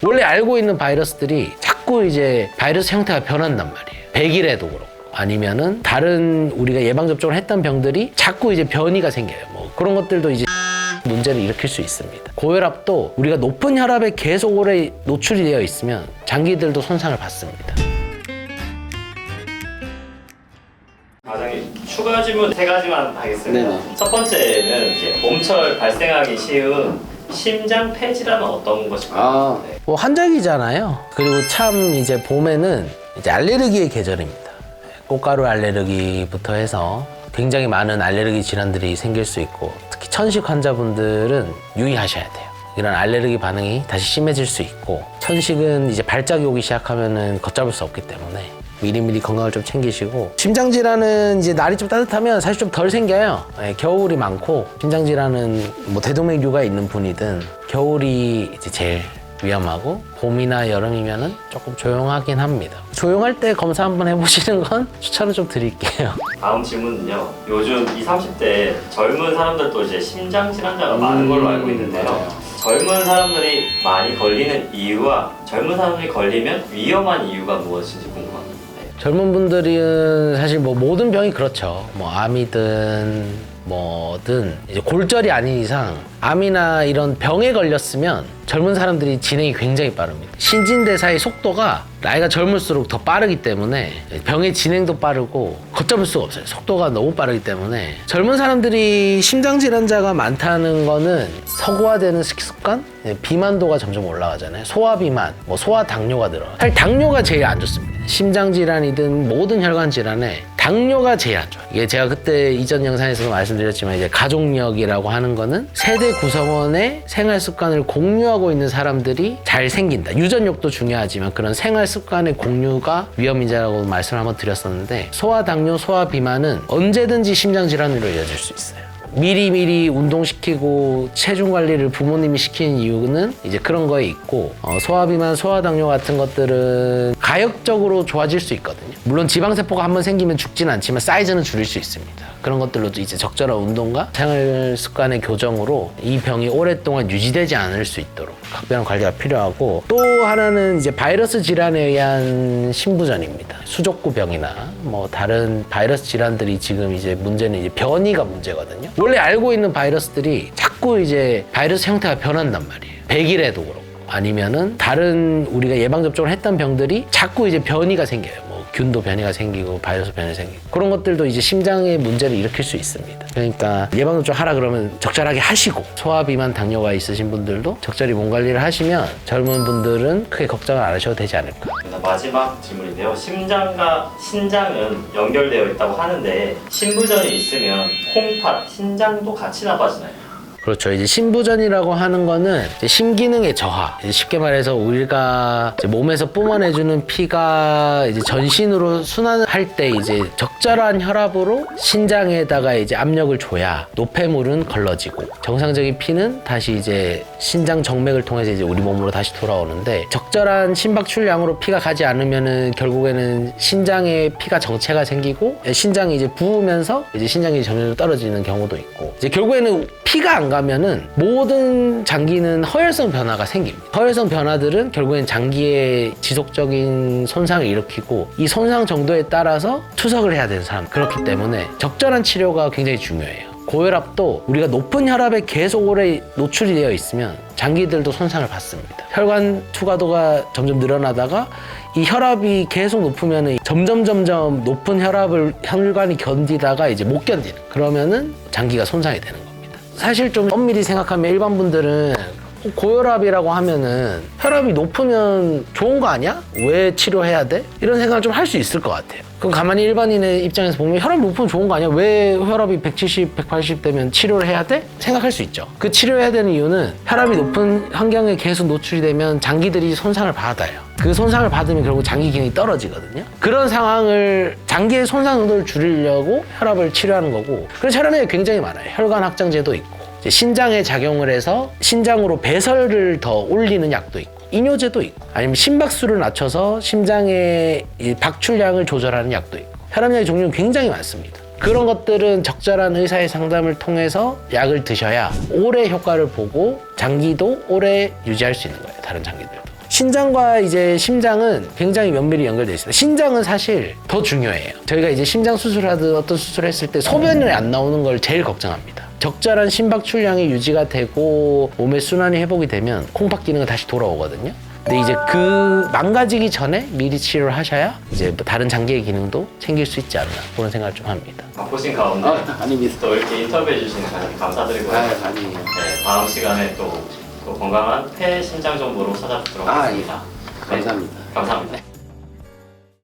원래 알고 있는 바이러스들이 자꾸 이제 바이러스 형태가 변한단 말이에요. 백일에도 그렇고 아니면은 다른 우리가 예방접종을 했던 병들이 자꾸 이제 변이가 생겨요. 뭐 그런 것들도 이제 문제를 일으킬 수 있습니다. 고혈압도 우리가 높은 혈압에 계속 오래 노출이 되어 있으면 장기들도 손상을 받습니다. 과장님, 추가 질문 3가지만 하겠습니다. 네네. 첫 번째는 이제 봄철 발생하기 쉬운 심장 폐질환은 어떤 것일까요? 네. 뭐 환절기잖아요. 그리고 참 이제 봄에는 이제 알레르기의 계절입니다. 꽃가루 알레르기부터 해서 굉장히 많은 알레르기 질환들이 생길 수 있고 특히 천식 환자분들은 유의하셔야 돼요. 이런 알레르기 반응이 다시 심해질 수 있고 천식은 이제 발작이 오기 시작하면은 걷잡을 수 없기 때문에 미리미리 건강을 좀 챙기시고 심장질환은 이제 날이 좀 따뜻하면 사실 좀 덜 생겨요. 겨울이 많고 심장질환은 뭐 대동맥류가 있는 분이든 겨울이 이제 제일 위험하고 봄이나 여름이면은 조금 조용하긴 합니다. 조용할 때 검사 한번 해보시는 건 추천을 좀 드릴게요. 다음 질문은요. 요즘 20, 30대 젊은 사람들도 이제 심장 질환자가 많은 걸로 알고 있는데요. 젊은 사람들이 많이 걸리는 이유와 젊은 사람들이 걸리면 위험한 이유가 무엇인지 궁금합니다. 젊은 분들은 사실 뭐 모든 병이 그렇죠. 뭐 암이든 뭐든 이제 골절이 아닌 이상 암이나 이런 병에 걸렸으면 젊은 사람들이 진행이 굉장히 빠릅니다. 신진대사의 속도가 나이가 젊을수록 더 빠르기 때문에 병의 진행도 빠르고 걷잡을 수가 없어요. 속도가 너무 빠르기 때문에 젊은 사람들이 심장질환자가 많다는 거는 서구화되는 식습관? 비만도가 점점 올라가잖아요. 소화비만, 뭐 소화당뇨가 들어가요. 사실 당뇨가 제일 안 좋습니다. 심장질환이든 모든 혈관질환에 당뇨가 제일 안 좋아요. 이게 제가 그때 이전 영상에서도 말씀드렸지만 이제 가족력이라고 하는 거는 세대 구성원의 생활 습관을 공유하고 있는 사람들이 잘 생긴다. 유전력도 중요하지만 그런 생활 습관의 공유가 위험인자라고 말씀을 한번 드렸었는데 소화당뇨, 소화비만은 언제든지 심장질환으로 이어질 수 있어요. 미리미리 운동시키고 체중 관리를 부모님이 시키는 이유는 이제 그런 거에 있고 소화비만, 소화당뇨 같은 것들은 가역적으로 좋아질 수 있거든요. 물론 지방세포가 한번 생기면 죽지는 않지만 사이즈는 줄일 수 있습니다. 그런 것들로도 이제 적절한 운동과 생활 습관의 교정으로 이 병이 오랫동안 유지되지 않을 수 있도록 각별한 관리가 필요하고 또 하나는 이제 바이러스 질환에 의한 심부전입니다. 수족구병이나 뭐 다른 바이러스 질환들이 지금 이제 문제는 이제 변이가 문제거든요. 원래 알고 있는 바이러스들이 자꾸 이제 바이러스 형태가 변한단 말이에요. 백일에도 그렇고 아니면은 다른 우리가 예방접종을 했던 병들이 자꾸 이제 변이가 생겨요. 뭐 균도 변이가 생기고 바이러스 변이가 생기고 그런 것들도 이제 심장에 문제를 일으킬 수 있습니다. 그러니까 예방접종 하라 그러면 적절하게 하시고 소화비만 당뇨가 있으신 분들도 적절히 몸 관리를 하시면 젊은 분들은 크게 걱정을 안 하셔도 되지 않을까. 마지막 질문인데요. 심장과 신장은 연결되어 있다고 하는데 신부전이 있으면 콩팥, 신장도 같이 나빠지나요? 그렇죠. 이제 심부전이라고 하는 거는 이제 심기능의 저하. 이제 쉽게 말해서 우리가 이제 몸에서 뿜어내주는 피가 이제 전신으로 순환을 할 때 이제 적절한 혈압으로 신장에다가 이제 압력을 줘야 노폐물은 걸러지고 정상적인 피는 다시 이제 신장 정맥을 통해서 이제 우리 몸으로 다시 돌아오는데 적절한 심박출량으로 피가 가지 않으면은 결국에는 신장에 피가 정체가 생기고 신장이 이제 부으면서 이제 신장이 점점 떨어지는 경우도 있고 이제 결국에는 피가 안 가면은 모든 장기는 허혈성 변화가 생깁니다. 허혈성 변화들은 결국엔 장기에 지속적인 손상을 일으키고 이 손상 정도에 따라서 투석을 해야 되는 사람 그렇기 때문에 적절한 치료가 굉장히 중요해요. 고혈압도 우리가 높은 혈압에 계속 오래 노출이 되어 있으면 장기들도 손상을 받습니다. 혈관 투과도가 점점 늘어나다가 이 혈압이 계속 높으면 점점 높은 혈압을 혈관이 견디다가 이제 못 견디는 그러면은 장기가 손상이 되는 겁니다. 사실 좀 엄밀히 생각하면 일반 분들은 고혈압이라고 하면은 혈압이 높으면 좋은 거 아니야? 왜 치료해야 돼? 이런 생각을 좀 할 수 있을 것 같아요. 그럼 가만히 일반인의 입장에서 보면 혈압 높으면 좋은 거 아니야? 왜 혈압이 170, 180 되면 치료를 해야 돼? 생각할 수 있죠. 그 치료해야 되는 이유는 혈압이 높은 환경에 계속 노출이 되면 장기들이 손상을 받아요. 그 손상을 받으면 결국 장기 기능이 떨어지거든요. 그런 상황을 장기의 손상 정도를 줄이려고 혈압을 치료하는 거고 그래서 혈압이 굉장히 많아요. 혈관 확장제도 있고 이제 신장에 작용을 해서 신장으로 배설을 더 올리는 약도 있고 이뇨제도 있고 아니면 심박수를 낮춰서 심장의 이 박출량을 조절하는 약도 있고 혈압약의 종류는 굉장히 많습니다. 그런 것들은 적절한 의사의 상담을 통해서 약을 드셔야 오래 효과를 보고 장기도 오래 유지할 수 있는 거예요. 다른 장기들도. 신장과 이제 심장은 굉장히 면밀히 연결되어 있습니다. 신장은 사실 더 중요해요. 저희가 이제 심장 수술하든 어떤 수술을 했을 때 소변이 안 나오는 걸 제일 걱정합니다. 적절한 심박 출량이 유지가 되고 몸의 순환이 회복이 되면 콩팥 기능은 다시 돌아오거든요. 근데 이제 그 망가지기 전에 미리 치료를 하셔야 이제 뭐 다른 장기의 기능도 챙길 수 있지 않나 그런 생각을 좀 합니다. 바쁘신 가운데 아닙니다. 또 이렇게 인터뷰해 주시는 감사드리고요. 아니에요. 네, 다음 시간에 또 건강한 폐 심장 정보로 찾아뵙도록 하겠습니다. 감사합니다. 네, 감사합니다.